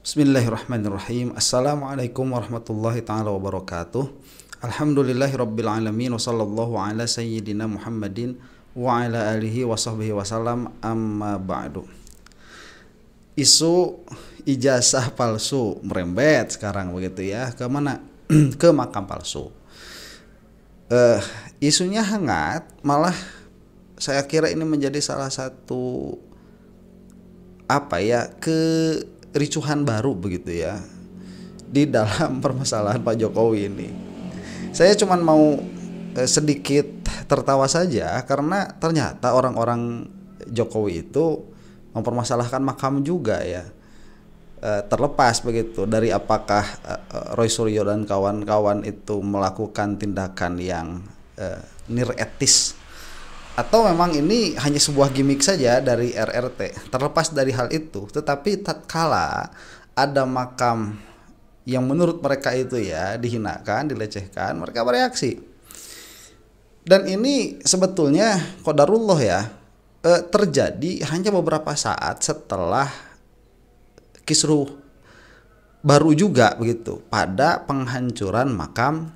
Bismillahirrahmanirrahim. Assalamualaikum warahmatullahi ta'ala wabarakatuh. Alhamdulillahirabbil alamin wa sallallahu ala sayyidina Muhammadin wa ala alihi wa sahbihi wasallam, amma ba'du. Isu ijazah palsu merembet sekarang begitu ya. Ke mana? Ke makam palsu. Isunya hangat, malah saya kira ini menjadi salah satu kericuhan baru begitu ya di dalam permasalahan Pak Jokowi ini. Saya cuman mau sedikit tertawa saja karena ternyata orang-orang Jokowi itu mempermasalahkan makam juga ya. Terlepas begitu dari apakah Roy Suryo dan kawan-kawan itu melakukan tindakan yang niretis atau memang ini hanya sebuah gimmick saja dari RRT. Terlepas dari hal itu, tetapi tatkala ada makam yang menurut mereka itu ya dihinakan, dilecehkan, mereka bereaksi. Dan ini sebetulnya qadarullah ya, terjadi hanya beberapa saat setelah kisruh baru juga begitu pada penghancuran makam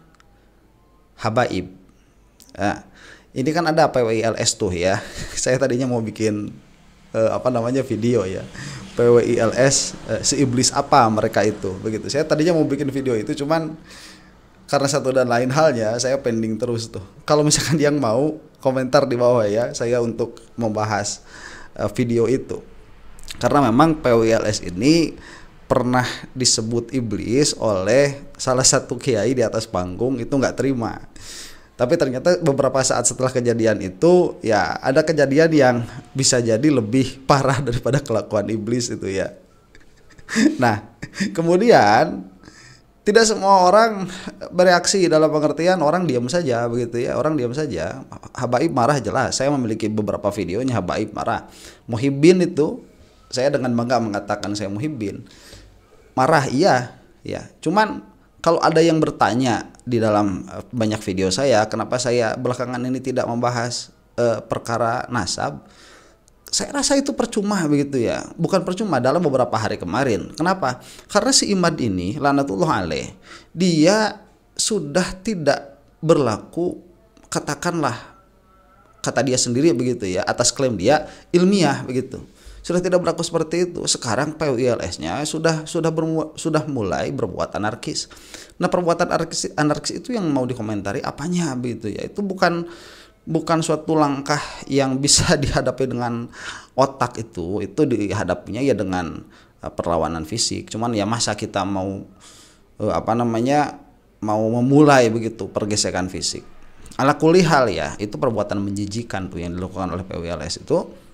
Habaib. Ini kan ada PWILS tuh ya. Saya tadinya mau bikin video ya. PWILS seiblis apa mereka itu begitu. Saya tadinya mau bikin video itu, cuman karena satu dan lain halnya saya pending terus tuh. Kalau misalkan yang mau komentar di bawah ya, saya untuk membahas video itu. Karena memang PWILS ini pernah disebut iblis oleh salah satu kiai di atas panggung, itu nggak terima. Tapi ternyata beberapa saat setelah kejadian itu ya ada kejadian yang bisa jadi lebih parah daripada kelakuan iblis itu ya. Nah, kemudian tidak semua orang bereaksi dalam pengertian orang diam saja begitu ya. Orang diam saja. Habaib marah jelas. Saya memiliki beberapa videonya Habaib marah. Muhibbin itu saya dengan bangga mengatakan saya Muhibbin. Marah iya ya. Cuman kalau ada yang bertanya di dalam banyak video saya, kenapa saya belakangan ini tidak membahas perkara nasab, saya rasa itu percuma begitu ya. Bukan percuma dalam beberapa hari kemarin. Kenapa? Karena si Imad ini, laknatullah alaih, dia sudah tidak berlaku, katakanlah, kata dia sendiri begitu ya, atas klaim dia ilmiah begitu. Sudah tidak berlaku seperti itu. Sekarang PWILS-nya sudah mulai berbuat anarkis. Nah, perbuatan anarkis itu yang mau dikomentari apanya begitu ya. Itu bukan suatu langkah yang bisa dihadapi dengan otak itu. Itu dihadapinya ya dengan perlawanan fisik. Cuman ya masa kita mau mau memulai begitu pergesekan fisik. Ala kulli hal ya, itu perbuatan menjijikan tuh yang dilakukan oleh PWILS itu.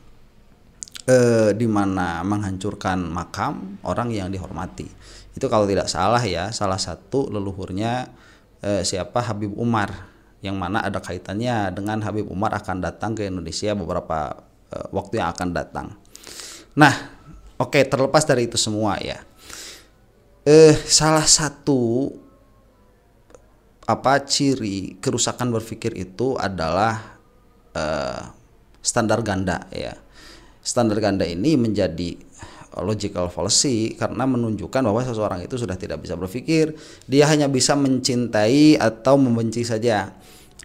Di mana menghancurkan makam orang yang dihormati. Itu kalau tidak salah ya, salah satu leluhurnya Habib Umar, yang mana ada kaitannya dengan Habib Umar akan datang ke Indonesia beberapa waktu yang akan datang. Nah, oke, terlepas dari itu semua ya, salah satu ciri kerusakan berpikir itu adalah standar ganda ya. Standar ganda ini menjadi logical fallacy karena menunjukkan bahwa seseorang itu sudah tidak bisa berpikir, dia hanya bisa mencintai atau membenci saja.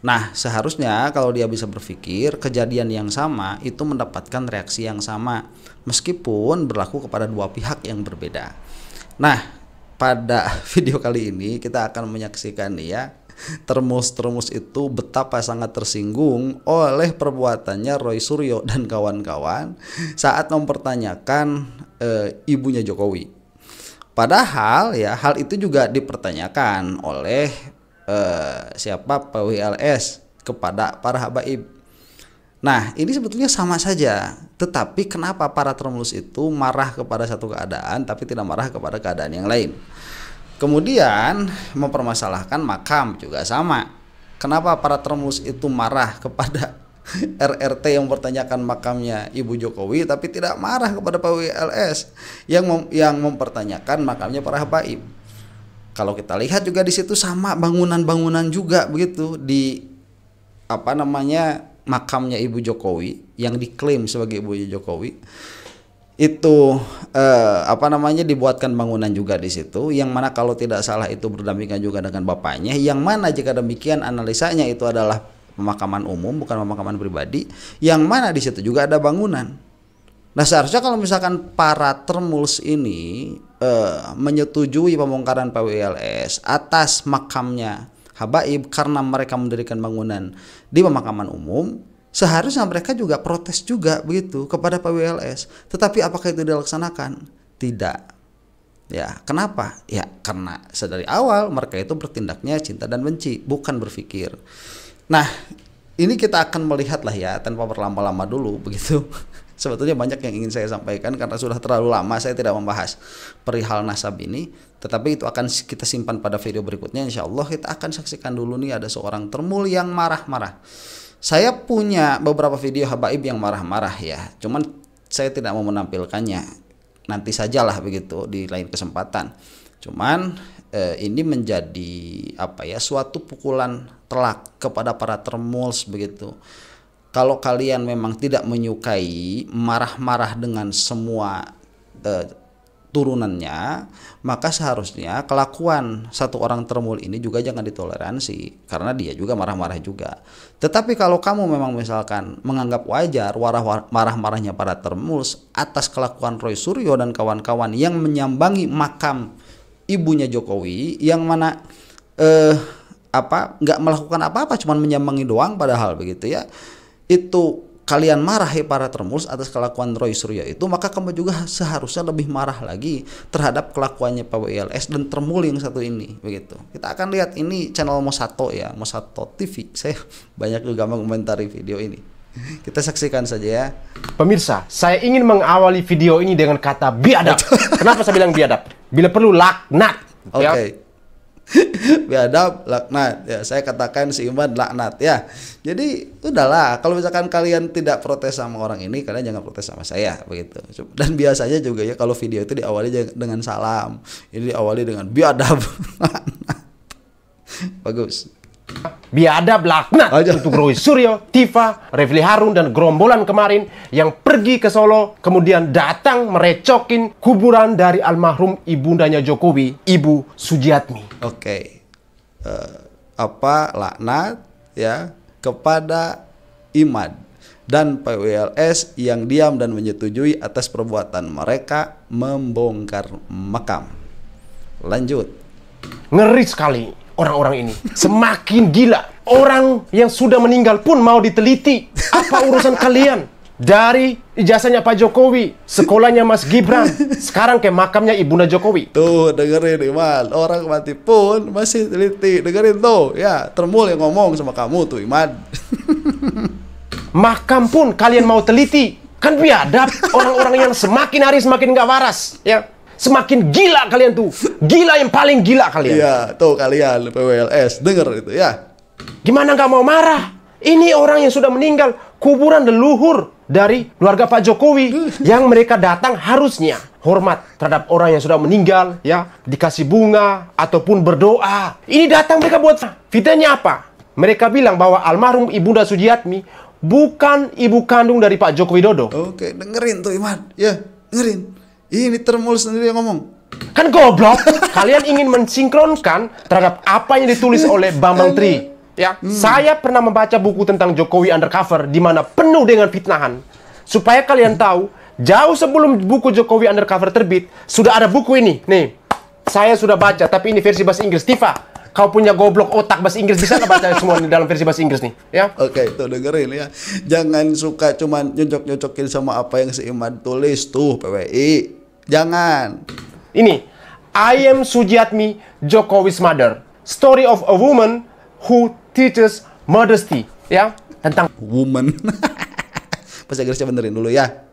Nah, seharusnya kalau dia bisa berpikir, kejadian yang sama itu mendapatkan reaksi yang sama meskipun berlaku kepada dua pihak yang berbeda. Nah, pada video kali ini kita akan menyaksikan ya, termus itu betapa sangat tersinggung oleh perbuatannya Roy Suryo dan kawan-kawan saat mempertanyakan ibunya Jokowi. Padahal ya hal itu juga dipertanyakan oleh PWILS kepada para habaib. Nah, ini sebetulnya sama saja, tetapi kenapa para termus itu marah kepada satu keadaan tapi tidak marah kepada keadaan yang lain? Kemudian mempermasalahkan makam juga sama. Kenapa para termus itu marah kepada RRT yang mempertanyakan makamnya Ibu Jokowi tapi tidak marah kepada PWILS yang mempertanyakan makamnya para habaib? Kalau kita lihat juga di situ sama, bangunan-bangunan juga begitu di makamnya Ibu Jokowi yang diklaim sebagai Ibu Jokowi. itu apa namanya dibuatkan bangunan juga di situ, yang mana kalau tidak salah itu berdampingan juga dengan bapaknya, yang mana jika demikian analisanya itu adalah pemakaman umum bukan pemakaman pribadi, yang mana di situ juga ada bangunan. Nah seharusnya kalau misalkan para Termuls ini menyetujui pembongkaran PWLS atas makamnya Habaib karena mereka mendirikan bangunan di pemakaman umum, seharusnya mereka juga protes juga begitu kepada PWLS. Tetapi apakah itu dilaksanakan? Tidak. Ya, kenapa? Ya, karena sedari awal mereka itu bertindaknya cinta dan benci, bukan berpikir. Nah, ini kita akan melihat lah ya tanpa berlama-lama dulu begitu. Sebetulnya banyak yang ingin saya sampaikan karena sudah terlalu lama saya tidak membahas perihal nasab ini, tetapi itu akan kita simpan pada video berikutnya. Insya Allah kita akan saksikan dulu nih ada seorang Termul yang marah-marah. Saya punya beberapa video habaib yang marah-marah ya, cuman saya tidak mau menampilkannya, nanti sajalah begitu di lain kesempatan. Cuman ini menjadi apa ya, suatu pukulan telak kepada para Termuls begitu. Kalau kalian memang tidak menyukai marah-marah dengan semua turunannya, maka seharusnya kelakuan satu orang Termul ini juga jangan ditoleransi, karena dia juga marah-marah juga. Tetapi kalau kamu memang misalkan menganggap wajar marah-marahnya para Termuls atas kelakuan Roy Suryo dan kawan-kawan yang menyambangi makam ibunya Jokowi, yang mana nggak melakukan apa-apa, cuman menyambangi doang padahal begitu ya, itu kalian marah ya para Termuls atas kelakuan Roy Suryo itu, maka kamu juga seharusnya lebih marah lagi terhadap kelakuannya PWLS dan Termul yang satu ini begitu. Kita akan lihat ini channel Mosato ya, Mosato TV. Saya banyak juga mengomentari video ini. Kita saksikan saja ya. Pemirsa, saya ingin mengawali video ini dengan kata biadab. Kenapa saya bilang biadab? Bila perlu laknat. Oke. Okay. Biadab, laknat ya, saya katakan si Iman laknat ya. Jadi udahlah, kalau misalkan kalian tidak protes sama orang ini, kalian jangan protes sama saya begitu. Dan biasanya juga ya kalau video itu diawali dengan salam, ini diawali dengan biadab. Bagus. Biadab laknat untuk Roy Suryo, Tifa, Refli Harun dan gerombolan kemarin yang pergi ke Solo kemudian datang merecokin kuburan dari almarhum ibundanya Jokowi, Ibu Sujiatmi. Oke. Laknat ya kepada Imad dan PWLS yang diam dan menyetujui atas perbuatan mereka membongkar makam. Lanjut. Ngeri sekali orang-orang ini. Semakin gila. Orang yang sudah meninggal pun mau diteliti. Apa urusan kalian? Dari ijazahnya Pak Jokowi, sekolahnya Mas Gibran, sekarang ke makamnya Ibunda Jokowi. Tuh dengerin Iman, orang mati pun masih teliti. Dengerin tuh ya, Termul yang ngomong sama kamu tuh Iman. Makam pun kalian mau teliti. Kan biadab orang-orang yang semakin hari semakin gak waras ya. Semakin gila kalian tuh. Gila yang paling gila kalian. Iya, tuh kalian PWLS, denger itu ya. Gimana gak mau marah? Ini orang yang sudah meninggal, kuburan leluhur dari keluarga Pak Jokowi. Yang mereka datang harusnya hormat terhadap orang yang sudah meninggal ya, dikasih bunga ataupun berdoa. Ini datang mereka buat fitnahnya apa? Mereka bilang bahwa almarhum Ibunda Sujiatmi bukan ibu kandung dari Pak Joko Widodo. Oke, dengerin tuh Iman. Ya, dengerin. Ini Termul sendiri yang ngomong. Kan goblok. Kalian ingin mensinkronkan terhadap apa yang ditulis oleh Bambang Tri. Ya, saya pernah membaca buku tentang Jokowi Undercover di mana penuh dengan fitnahan. Supaya kalian tahu, jauh sebelum buku Jokowi Undercover terbit, sudah ada buku ini. Nih, saya sudah baca, tapi ini versi bahasa Inggris. Tifa, kau punya goblok otak bahasa Inggris, bisa nggak baca semua dalam versi bahasa Inggris nih? Ya. Oke, tuh dengerin ya. Jangan suka cuman nyocok-nyocokin sama apa yang si Iman tulis tuh PWI. Jangan. Ini, I am Sujiatmi, Jokowi's mother. Story of a woman who teaches modesty. Ya, tentang woman. Bahasa Inggrisnya benerin dulu ya.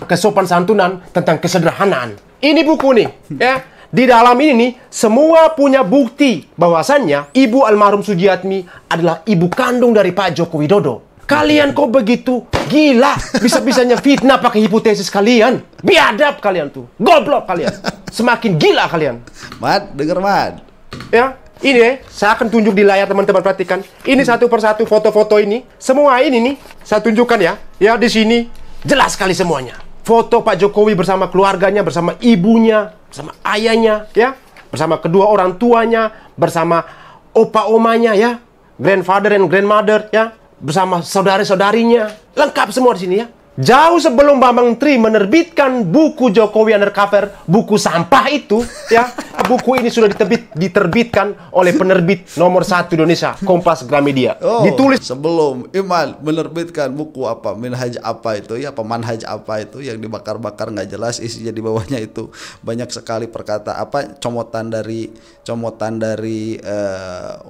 Kesopan santunan, tentang kesederhanaan. Ini buku nih, ya. Di dalam ini nih, semua punya bukti bahwasannya ibu almarhum Sujiatmi adalah ibu kandung dari Pak Joko Widodo. Kalian kok begitu gila, bisa-bisanya fitnah pakai hipotesis kalian. Biadab kalian tuh, goblok kalian. Semakin gila kalian. Mad, denger Mad. Ya, ini saya akan tunjuk di layar teman-teman, perhatikan. Ini satu persatu foto-foto ini. Semua ini nih, saya tunjukkan ya. Ya, di sini jelas sekali semuanya. foto Pak Jokowi bersama keluarganya, bersama ibunya, bersama ayahnya, ya, bersama kedua orang tuanya, bersama opa omanya, ya, grandfather and grandmother, ya, bersama saudari-saudarinya, lengkap semua di sini, ya. Jauh sebelum Bambang Tri menerbitkan buku Jokowi Undercover, buku sampah itu, ya, buku ini sudah diterbitkan oleh penerbit nomor 1 Indonesia, Kompas Gramedia. Ditulis sebelum Iman menerbitkan buku apa, minhaj apa itu ya, pemanhaj apa itu yang dibakar-bakar nggak jelas isinya, di bawahnya itu banyak sekali perkata apa, comotan dari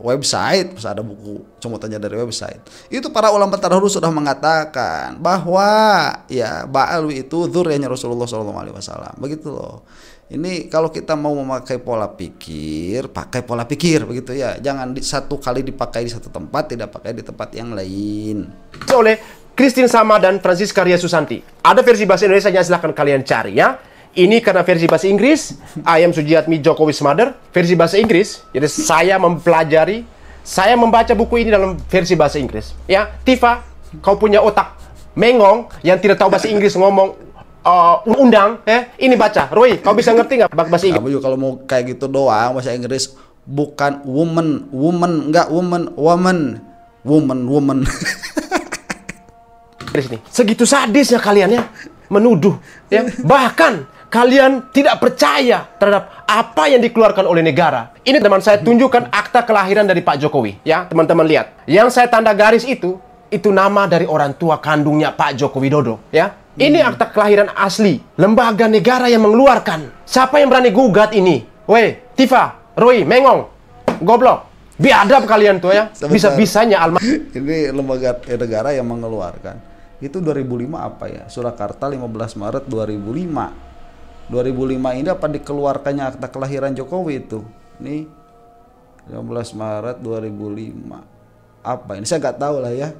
website, terus ada buku comotannya dari website. Itu para ulama terdahulu sudah mengatakan bahwa ya Ba'alwi itu dzurriyyahnya Rasulullah SAW. Begitu loh. Ini kalau kita mau memakai pola pikir, pakai pola pikir begitu ya. Jangan satu kali dipakai di satu tempat, tidak pakai di tempat yang lain. Oleh Christine Sama dan Francisca Ria Susanti. Ada versi bahasa Indonesia, silahkan kalian cari, ya. Ini karena versi bahasa Inggris, I am Sujiatmi Jokowi's mother. Versi bahasa Inggris, jadi saya mempelajari, saya membaca buku ini dalam versi bahasa Inggris. Ya, Tifa, kau punya otak mengong yang tidak tahu bahasa Inggris ngomong undang, ya. Ini baca. Roy, kau bisa ngerti nggak bahasa Inggris? Kamu juga kalau mau kayak gitu doang bahasa Inggris, bukan woman, enggak woman. Ini. Segitu sadisnya kalian, ya, menuduh, ya. Bahkan kalian tidak percaya terhadap apa yang dikeluarkan oleh negara. Ini teman saya tunjukkan akta kelahiran dari Pak Jokowi, ya, teman-teman lihat. Yang saya tanda garis itu nama dari orang tua kandungnya Pak Joko Widodo, ya. Ini akta kelahiran asli, lembaga negara yang mengeluarkan. Siapa yang berani gugat ini? Weh, Tifa, Roy, Mengong, goblok, biadab kalian tuh, ya. Bisa-bisanya ini lembaga negara yang mengeluarkan. Itu 2005 apa ya? Surakarta 15 Maret 2005. 2005 ini apa dikeluarkannya akta kelahiran Jokowi itu? Nih 15 Maret 2005. Apa ini? Saya nggak tahu lah, ya.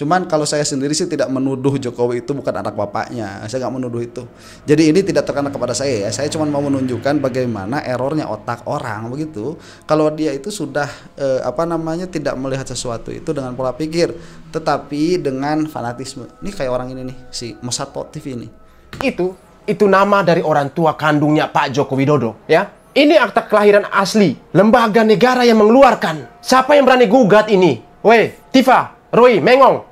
Cuman kalau saya sendiri sih tidak menuduh Jokowi itu bukan anak bapaknya. Saya nggak menuduh itu. Jadi ini tidak terkena kepada saya, ya. Saya cuma mau menunjukkan bagaimana errornya otak orang begitu. Kalau dia itu sudah tidak melihat sesuatu itu dengan pola pikir, tetapi dengan fanatisme. Ini kayak orang ini nih, si Mosat TV ini. Itu nama dari orang tua kandungnya Pak Joko Widodo, ya. Ini akta kelahiran asli, lembaga negara yang mengeluarkan. Siapa yang berani gugat ini? Weh, Tifa, Roy, Mengong,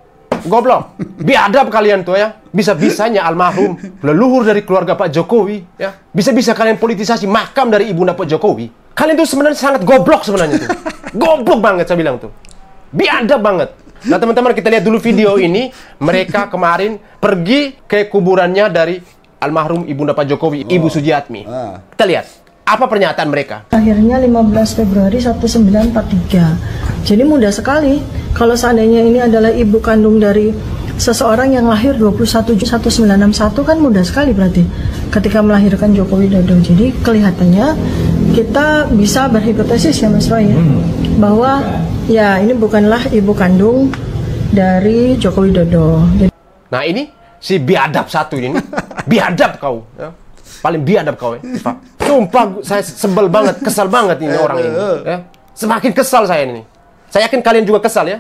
goblok, biadab kalian tuh, ya. Bisa-bisanya almarhum leluhur dari keluarga Pak Jokowi, ya. Bisa-bisa kalian politisasi makam dari ibunda Pak Jokowi. Kalian tuh sebenarnya sangat goblok sebenarnya tuh. Goblok banget saya bilang tuh. Biadab banget. Nah, teman-teman, kita lihat dulu video ini. Mereka kemarin pergi ke kuburannya dari almarhum ibunda Pak Jokowi, Ibu Sujiatmi. Kita lihat apa pernyataan mereka. Akhirnya 15 Februari 1943. Jadi mudah sekali. Kalau seandainya ini adalah ibu kandung dari seseorang yang lahir 21 Juni 1961, kan mudah sekali berarti ketika melahirkan Joko Widodo. Jadi kelihatannya kita bisa berhipotesis, ya Mas Roy, ya, bahwa ya ini bukanlah ibu kandung dari Joko Widodo. Nah, ini si biadab satu ini. Biadab kau, ya. Paling biadab kau, ya. Sumpah, saya sebel banget, kesal banget ini orang ini, ya. Semakin kesal saya ini. Saya yakin kalian juga kesal, ya.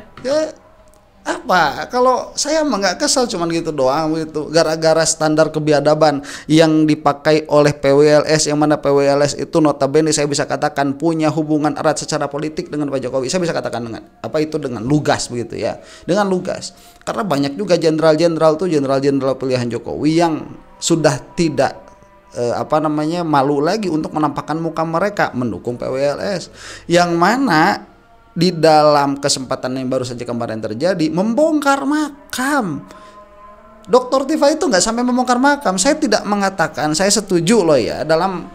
Apa? Kalau saya mah nggak kesal, cuman gitu doang gitu. Gara-gara standar kebiadaban yang dipakai oleh PWLS, yang mana PWLS itu notabene saya bisa katakan punya hubungan erat secara politik dengan Pak Jokowi. Saya bisa katakan dengan dengan lugas begitu, ya. Dengan lugas. Karena banyak juga jenderal-jenderal pilihan Jokowi yang sudah tidak malu lagi untuk menampakkan muka mereka mendukung PWLS, yang mana di dalam kesempatan yang baru saja kemarin terjadi membongkar makam. Dr. Tifa itu nggak sampai membongkar makam. Saya tidak mengatakan saya setuju loh, ya, dalam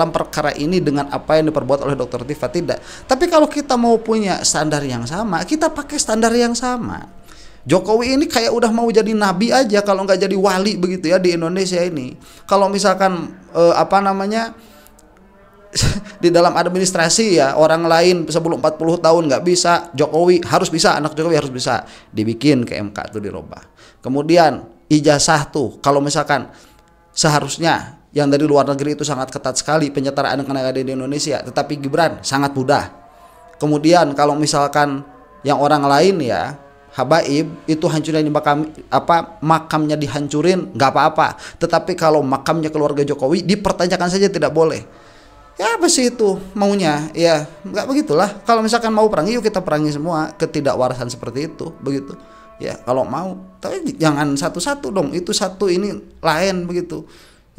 perkara ini dengan apa yang diperbuat oleh Dr. Tifa, tidak. Tapi kalau kita mau punya standar yang sama, kita pakai standar yang sama. Jokowi ini kayak udah mau jadi nabi aja kalau nggak jadi wali begitu, ya, di Indonesia ini. Kalau misalkan di dalam administrasi, ya, orang lain sebelum 40 tahun nggak bisa, Jokowi harus bisa, anak Jokowi harus bisa, dibikin ke MK tuh dirubah. Kemudian ijazah tuh kalau misalkan seharusnya yang dari luar negeri itu sangat ketat sekali penyetaraan yang ada di Indonesia, tetapi Gibran sangat mudah. Kemudian kalau misalkan yang orang lain, ya, Habaib itu hancurin di makamnya dihancurin nggak apa-apa, tetapi kalau makamnya keluarga Jokowi dipertanyakan saja tidak boleh. Ya apa sih itu maunya? Ya nggak begitulah. Kalau misalkan mau perangi, yuk kita perangi semua ketidakwarasan seperti itu, begitu. Ya kalau mau, tapi jangan satu-satu dong. Itu satu ini lain begitu.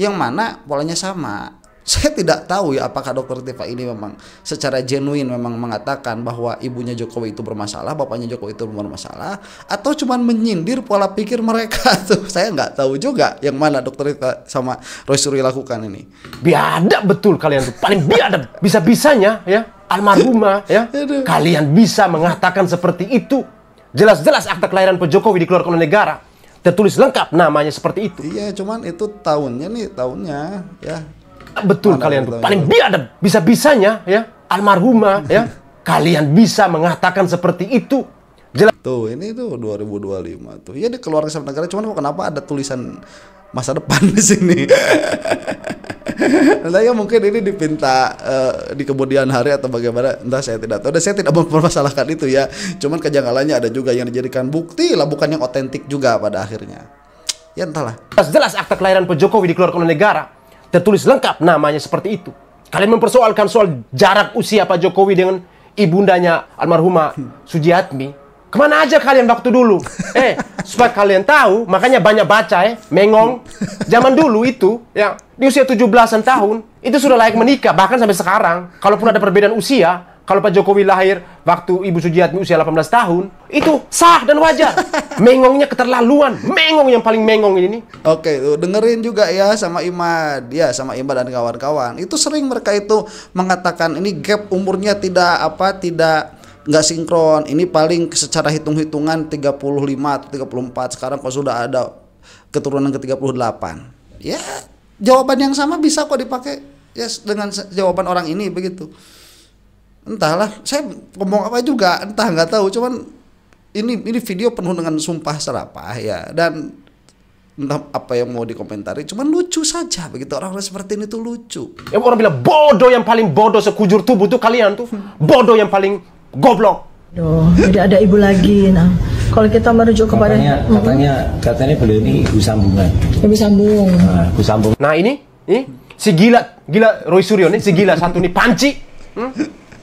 Yang mana polanya sama. Saya tidak tahu ya apakah Dokter Tifa ini memang secara genuine memang mengatakan bahwa ibunya Jokowi itu bermasalah, bapaknya Jokowi itu bermasalah, atau cuman menyindir pola pikir mereka tuh. Saya nggak tahu juga yang mana Dokter Tifa sama Roy Suryo lakukan ini. Biadab betul kalian tuh, paling biadab. Bisa-bisanya ya almarhumah ya kalian bisa mengatakan seperti itu. Jelas-jelas akta kelahiran Pak Jokowi dikeluarkan oleh negara, tertulis lengkap namanya seperti itu. Iya, cuman itu tahunnya ya. Betul kalian tuh, paling biadab. Bisa-bisanya ya almarhumah ya kalian bisa mengatakan seperti itu. Jelas. Tuh, ini tuh 2025 tuh. Ya dikeluarkan sama negara, cuman kenapa ada tulisan masa depan di sini? Entah ya, mungkin ini dipinta di kemudian hari atau bagaimana, entah, saya tidak tahu. Dan saya tidak mempermasalahkan itu ya. Cuman kejanggalannya ada juga yang dijadikan bukti lah, bukan yang otentik juga pada akhirnya. Ya entahlah. Jelas akta kelahiran Pak Jokowi dikeluarkan oleh negara, tertulis lengkap namanya seperti itu. Kalian mempersoalkan soal jarak usia Pak Jokowi dengan ibundanya almarhumah Sujiatmi. Kemana aja kalian waktu dulu? Supaya kalian tahu, makanya banyak baca mengong. Zaman dulu itu, ya di usia 17-an tahun, itu sudah layak menikah. Bahkan sampai sekarang, kalaupun ada perbedaan usia, kalau Pak Jokowi lahir waktu Ibu Sujiatmi usia 18 tahun, itu sah dan wajar. Mengongnya keterlaluan. Mengong yang paling mengong ini. Oke, tuh dengerin juga ya sama Imad. Ya, sama Imad dan kawan-kawan. Itu sering mereka itu mengatakan ini gap umurnya nggak sinkron. Ini paling secara hitung-hitungan 35 atau 34. Sekarang kok sudah ada keturunan ke 38. Ya, jawaban yang sama bisa kok dipakai ya dengan jawaban orang ini begitu. Entahlah, saya ngomong apa juga, entah, nggak tahu. Cuman ini video penuh dengan sumpah serapah ya, dan entah apa yang mau dikomentari. Cuman lucu saja begitu, orang-orang seperti ini tuh lucu. Ya orang bilang bodoh, yang paling bodoh sekujur tubuh tuh kalian tuh. Bodoh yang paling goblok. Tidak ada ibu lagi. Nah, kalau kita merujuk kepada katanya beliau ini ibu sambungan. Ibu sambung. Nah, ibu sambung. Nah ini si gila Roy Suryo nih, si gila satu nih panci.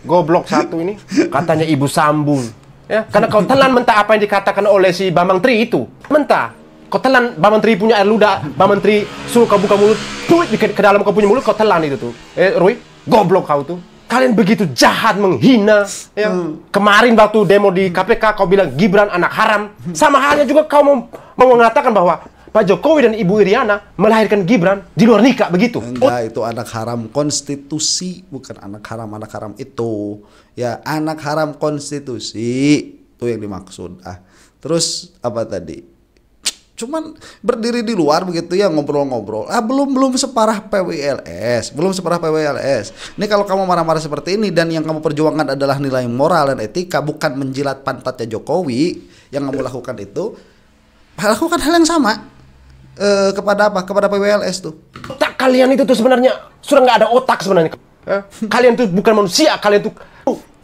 Goblok satu ini katanya ibu sambung ya, karena kau telan mentah apa yang dikatakan oleh si Bambang Tri itu. Mentah kau telan Bambang Tri punya air ludah, Bambang Tri suruh kau buka mulut, tuh ke dalam kau punya mulut kau telan itu tuh. Roy, goblok kau tuh. Kalian begitu jahat, menghina ya. Kemarin waktu demo di KPK kau bilang Gibran anak haram. Sama halnya juga kau mau mengatakan bahwa Pak Jokowi dan Ibu Iriana melahirkan Gibran di luar nikah begitu. Enggak, itu anak haram konstitusi, bukan anak haram itu. Ya, anak haram konstitusi itu yang dimaksud. Terus apa tadi? Cuman berdiri di luar begitu ya, ngobrol-ngobrol. Belum separah PWLS, Ini kalau kamu marah-marah seperti ini dan yang kamu perjuangkan adalah nilai moral dan etika, bukan menjilat pantatnya Jokowi, yang kamu lakukan itu, lakukan hal yang sama. Kepada PWLS tuh. Otak kalian itu tuh sebenarnya sudah nggak ada otak sebenarnya. Kalian tuh bukan manusia, kalian tuh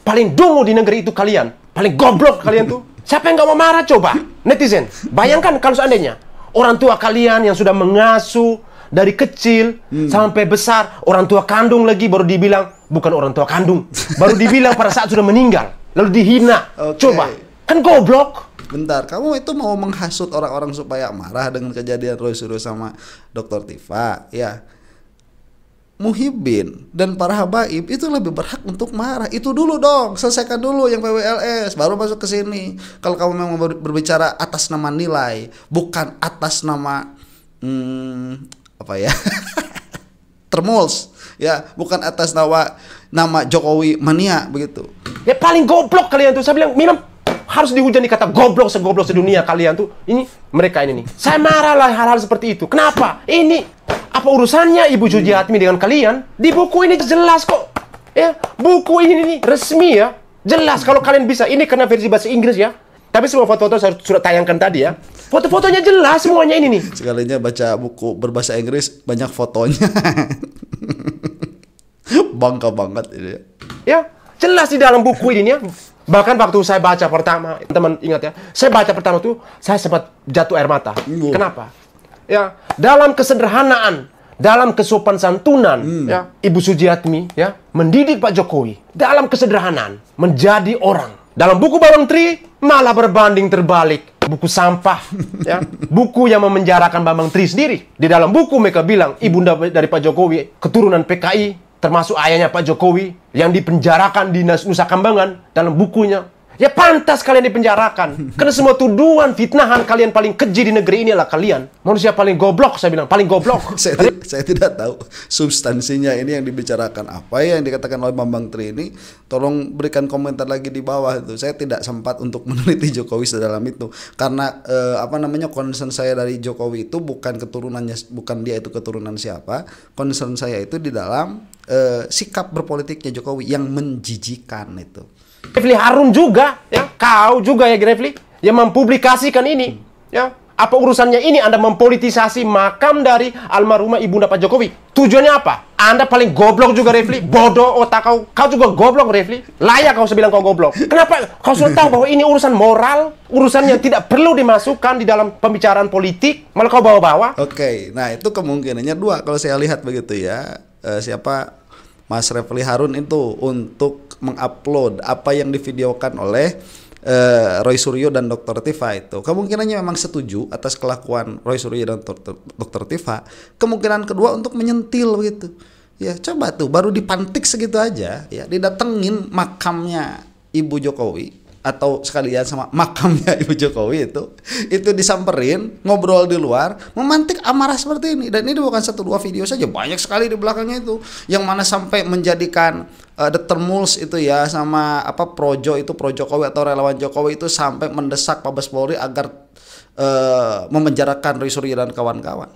paling dungu di negeri itu kalian. Paling goblok kalian tuh. Siapa yang nggak mau marah coba? Netizen. Bayangkan kalau seandainya orang tua kalian yang sudah mengasuh dari kecil sampai besar, orang tua kandung lagi baru dibilang bukan orang tua kandung, baru dibilang pada saat sudah meninggal, lalu dihina. Coba, kan goblok. Bentar, kamu itu mau menghasut orang-orang supaya marah dengan kejadian Roy Suryo sama Dr. Tifa, ya. Muhyiddin dan para habaib itu lebih berhak untuk marah. Itu dulu dong, selesaikan dulu yang PWLS, baru masuk ke sini. Kalau kamu memang berbicara atas nama nilai, bukan atas nama termuls, ya, bukan atas nama Jokowi mania begitu. Ya paling goblok kalian tuh, saya bilang memang harus dihujani kata goblok segoblok sedunia kalian tuh. Ini mereka ini nih. Saya marah lah hal-hal seperti itu. Kenapa? Ini apa urusannya Ibu Sujiatmi dengan kalian? Di buku ini jelas kok. Ya, buku ini nih resmi ya. Jelas kalau kalian bisa. Ini karena versi bahasa Inggris ya. Tapi semua foto-foto saya sudah tayangkan tadi ya. Foto-fotonya jelas semuanya ini nih. Sekalinya baca buku berbahasa Inggris banyak fotonya. Bangga banget ini ya. Ya, jelas di dalam buku ini ya. Bahkan waktu saya baca pertama, teman ingat ya, saya baca pertama tuh, saya sempat jatuh air mata. Kenapa? Ya, dalam kesederhanaan, dalam kesopan santunan, ya, Ibu Sujiatmi ya mendidik Pak Jokowi dalam kesederhanaan menjadi orang. Dalam buku Bambang Tri malah berbanding terbalik. Buku sampah, ya, buku yang memenjarakan Bambang Tri sendiri. Di dalam buku mereka bilang ibunda dari Pak Jokowi keturunan PKI, termasuk ayahnya Pak Jokowi yang dipenjarakan di Nusa Kambangan dalam bukunya. Ya pantas kalian dipenjarakan. Karena semua tuduhan, fitnahan kalian paling keji di negeri ini adalah kalian. Manusia paling goblok, saya bilang. Paling goblok. Saya tidak tahu substansinya ini yang dibicarakan apa ya yang dikatakan oleh Bambang Tri ini. Tolong berikan komentar lagi di bawah itu. Saya tidak sempat untuk meneliti Jokowi sedalam itu. Karena concern saya dari Jokowi itu bukan keturunannya, bukan dia itu keturunan siapa. Concern saya itu di dalam sikap berpolitiknya Jokowi yang menjijikan itu. Refli Harun juga, ya, kau juga ya Refli, yang mempublikasikan ini, ya. Apa urusannya ini Anda mempolitisasi makam dari almarhumah ibunda Pak Jokowi? Tujuannya apa? Anda paling goblok juga Refli, bodoh otak kau juga goblok Refli. Layak kau sebilang kau goblok. Kenapa? Kau sudah tahu bahwa ini urusan moral, urusan yang tidak perlu dimasukkan di dalam pembicaraan politik, malah kau bawa-bawa. Oke, nah itu kemungkinannya dua kalau saya lihat begitu ya. Siapa? Mas Refli Harun itu untuk mengupload apa yang divideokan oleh Roy Suryo dan Dr. Tifa itu. Kemungkinannya memang setuju atas kelakuan Roy Suryo dan Dr. Tifa. Kemungkinan kedua untuk menyentil gitu. Ya coba tuh baru dipantik segitu aja ya, didatengin makamnya Ibu Jokowi atau sekalian sama makamnya Ibu Jokowi itu disamperin, ngobrol di luar, memantik amarah seperti ini. Dan ini bukan 1-2 video saja, banyak sekali di belakangnya itu, yang mana sampai menjadikan Dr. Muls itu ya sama Pro Jokowi atau relawan Jokowi itu sampai mendesak Mabes Polri agar memenjarakan Roy Suryo dan kawan-kawan.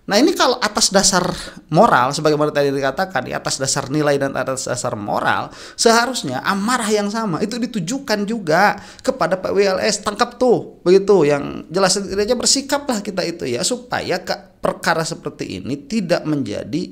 Nah ini kalau atas dasar moral, sebagaimana tadi dikatakan, di atas dasar nilai dan atas dasar moral, seharusnya amarah yang sama itu ditujukan juga kepada Pak WLS. Tangkap tuh, begitu, yang jelas aja bersikaplah kita itu ya, supaya perkara seperti ini tidak menjadi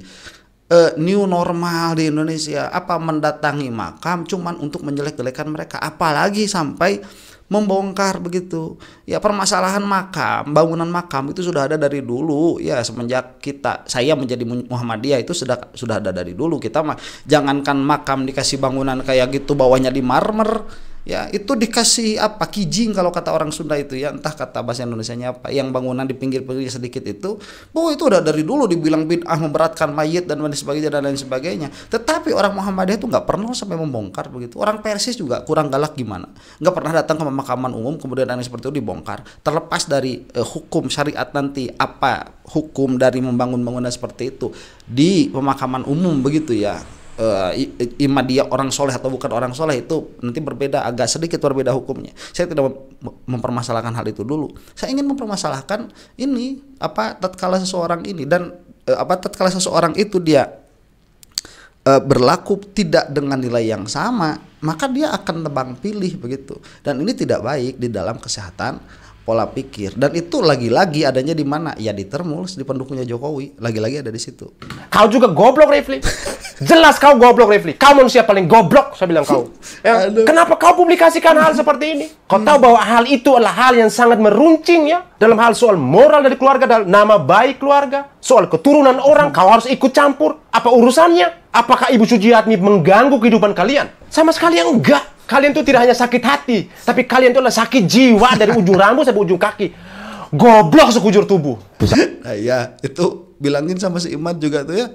new normal di Indonesia. Apa mendatangi makam cuman untuk menjelek-jelekan mereka, apalagi sampai membongkar begitu ya. Permasalahan makam, bangunan makam itu sudah ada dari dulu ya, semenjak saya menjadi Muhammadiyah itu sudah ada dari dulu. Kita jangankan makam dikasih bangunan kayak gitu bawahnya di marmer ya, itu dikasih kijing kalau kata orang Sunda itu ya, entah kata bahasa Indonesianya apa, yang bangunan di pinggir-pinggir sedikit itu, itu udah dari dulu dibilang bid'ah, memberatkan mayit dan lain sebagainya. Tetapi orang Muhammadiyah itu nggak pernah sampai membongkar begitu. Orang Persis juga kurang galak gimana, nggak pernah datang ke pemakaman umum kemudian yang seperti itu dibongkar. Terlepas dari hukum syariat nanti, apa hukum dari membangun bangunan seperti itu di pemakaman umum begitu ya. Ima dia orang soleh atau bukan orang soleh itu nanti berbeda, agak sedikit berbeda hukumnya. Saya tidak mempermasalahkan hal itu dulu. Saya ingin mempermasalahkan ini tatkala seseorang ini dan tatkala seseorang itu dia berlaku tidak dengan nilai yang sama, maka dia akan tebang pilih begitu. Dan ini tidak baik di dalam kesehatan pola pikir. Dan itu lagi-lagi adanya di mana? Ya di Termuls, di pendukungnya Jokowi. Lagi-lagi ada di situ. Kau juga goblok, Refli. Jelas kau goblok, Refli. Kau manusia paling goblok, saya bilang kau. Ya. Kenapa kau publikasikan hal seperti ini? Kau tahu bahwa hal itu adalah hal yang sangat meruncing ya, dalam hal soal moral dari keluarga, dalam nama baik keluarga, soal keturunan orang, kau harus ikut campur. Apa urusannya? Apakah Ibu Sujiatmi mengganggu kehidupan kalian? Sama sekali enggak. Kalian tuh tidak hanya sakit hati, tapi kalian tuh adalah sakit jiwa dari ujung rambut sampai ujung kaki. Goblok sekujur tubuh. Nah, ya, itu bilangin sama si Imad juga tuh ya.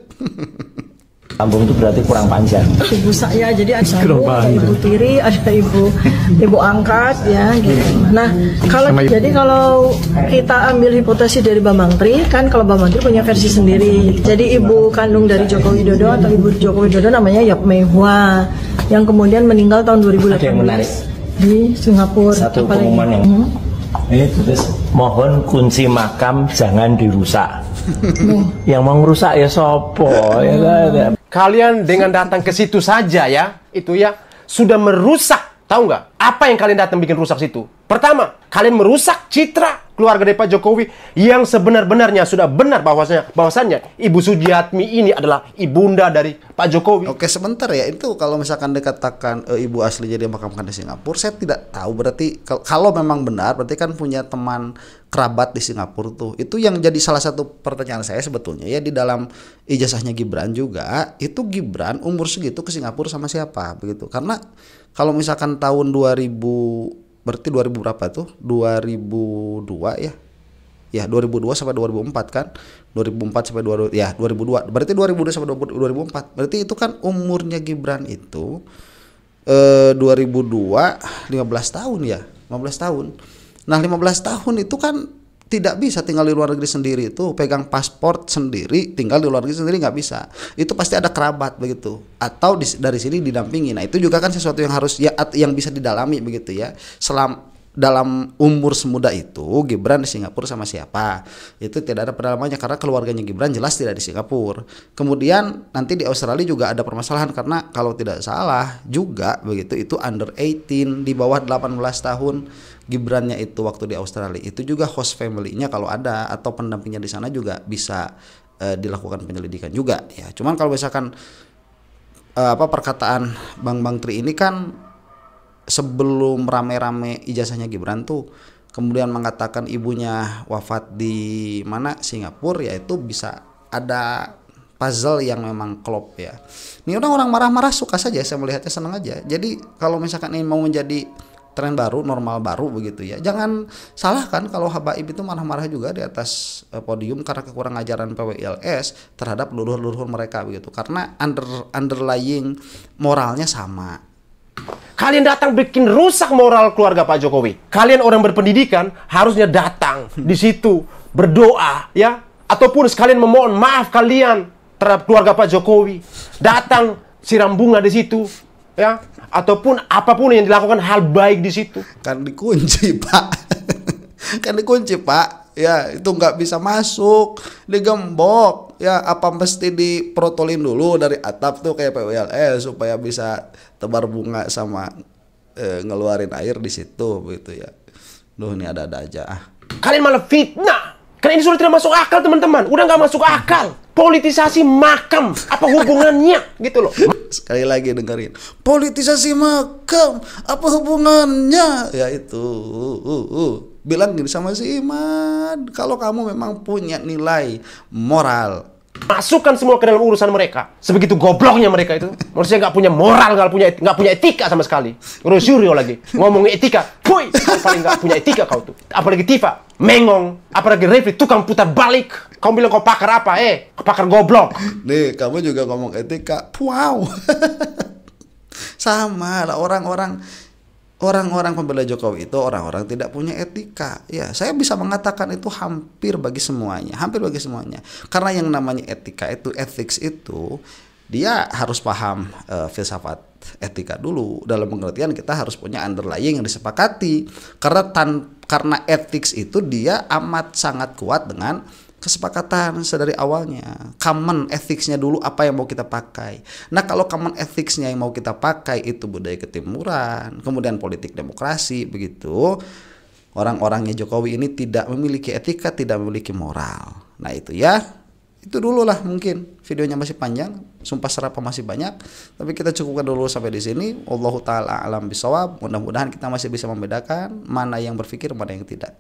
Lambung itu berarti kurang panjang. Ibu saya, jadi ada ibu tiri, ada ibu angkat ya gitu. Nah, kalau kita ambil hipotesis dari Bambang Tri, kan kalau Bambang Tri punya versi sendiri. Jadi ibu kandung dari Joko Widodo atau ibu Joko Widodo namanya Yap Mei Hua, yang kemudian meninggal tahun 2018 di Singapura. Satu pengumuman yang ini terus, mohon kunci makam jangan dirusak. Yang mau ngerusak ya sopo ya kan? Kalian dengan datang ke situ saja ya, itu ya sudah merusak. Tahu nggak? Apa yang kalian datang bikin rusak situ? Pertama, kalian merusak citra keluarga dari Pak Jokowi yang sebenar-benarnya sudah benar bahwasannya Ibu Sujiatmi ini adalah ibunda dari Pak Jokowi. Oke, sebentar ya, itu kalau misalkan dikatakan ibu aslinya dimakamkan di Singapura, saya tidak tahu. Berarti kalau memang benar, berarti kan punya teman kerabat di Singapura tuh. Itu yang jadi salah satu pertanyaan saya sebetulnya ya, di dalam ijazahnya Gibran juga, itu Gibran umur segitu ke Singapura sama siapa begitu. Karena kalau misalkan tahun 2000, berarti 2000 berapa tuh? 2002 ya. Ya, 2002 sampai 2004 kan. 2004 sampai 2000, ya 2002. Berarti 2002 sampai 2004. Berarti itu kan umurnya Gibran itu 2002 15 tahun ya. 15 tahun. Nah, 15 tahun itu kan tidak bisa tinggal di luar negeri sendiri, itu pegang paspor sendiri, tinggal di luar negeri sendiri nggak bisa. Itu pasti ada kerabat begitu, atau dari sini didampingi. Nah, itu juga kan sesuatu yang harus ya, yang bisa didalami begitu ya. Dalam umur semuda itu Gibran di Singapura sama siapa, itu tidak ada pendalamannya karena keluarganya Gibran jelas tidak di Singapura. Kemudian nanti di Australia juga ada permasalahan karena kalau tidak salah juga begitu, itu under 18, di bawah 18 tahun Gibrannya itu waktu di Australia. Itu juga host family-nya kalau ada atau pendampingnya di sana juga bisa dilakukan penyelidikan juga ya. Cuman kalau misalkan perkataan Bang Tri ini kan sebelum rame-rame ijazahnya Gibran tuh kemudian mengatakan ibunya wafat di mana, Singapura, ya itu bisa ada puzzle yang memang klop ya. Ini orang marah-marah suka saja, saya melihatnya senang aja. Jadi kalau misalkan ini mau menjadi tren baru, normal baru begitu ya, jangan salahkan kalau habaib itu marah-marah juga di atas podium karena kekurang ajaran PWILS terhadap leluhur-leluhur mereka begitu, karena underlying moralnya sama. Kalian datang bikin rusak moral keluarga Pak Jokowi. Kalian orang berpendidikan harusnya datang di situ berdoa ya, ataupun sekalian memohon maaf kalian terhadap keluarga Pak Jokowi. Datang siram bunga di situ ya, ataupun apapun yang dilakukan hal baik di situ. Kan dikunci Pak. Kan dikunci Pak. Ya itu nggak bisa masuk, digembok. Ya apa mesti diprotolin dulu dari atap tuh kayak PWLS supaya bisa tebar bunga sama ngeluarin air di situ begitu ya. Duh, ini ada-ada aja. Kalian malah fitnah. Karena ini sudah tidak masuk akal teman-teman. Udah nggak masuk akal. Politisasi makam, apa hubungannya gitu loh. Sekali lagi dengerin, politisasi makam apa hubungannya ya itu. Bilang gini sama si Iman, kalau kamu memang punya nilai moral, masukkan semua ke dalam urusan mereka. Sebegitu gobloknya mereka itu. Manusia nggak punya moral, nggak punya etika sama sekali. Rosurio lagi ngomong etika, puy, kau paling nggak punya etika kau tuh. Apalagi Tifa, mengong, apalagi Refli, tukang putar balik. Kau bilang kau pakar apa? Pakar goblok. Nih, kamu juga ngomong etika, wow. Sama lah orang-orang pembela Jokowi itu orang-orang tidak punya etika. Ya, saya bisa mengatakan itu hampir bagi semuanya. Karena yang namanya etika itu, ethics itu, dia harus paham filsafat etika dulu. Dalam pengertian kita harus punya underlying yang disepakati. Karena ethics itu dia amat sangat kuat dengan kesepakatan sedari awalnya. Common ethics-nya dulu apa yang mau kita pakai. Nah, kalau common ethics-nya yang mau kita pakai itu budaya ketimuran, kemudian politik demokrasi begitu, orang-orangnya Jokowi ini tidak memiliki etika, tidak memiliki moral. Nah, itu ya. Itu dulu lah, mungkin videonya masih panjang, sumpah serapa masih banyak, tapi kita cukupkan dulu sampai di sini. Wallahu taala alam bisawab. Mudah-mudahan kita masih bisa membedakan mana yang berpikir, mana yang tidak.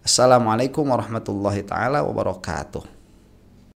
Assalamualaikum warahmatullahi taala wabarakatuh.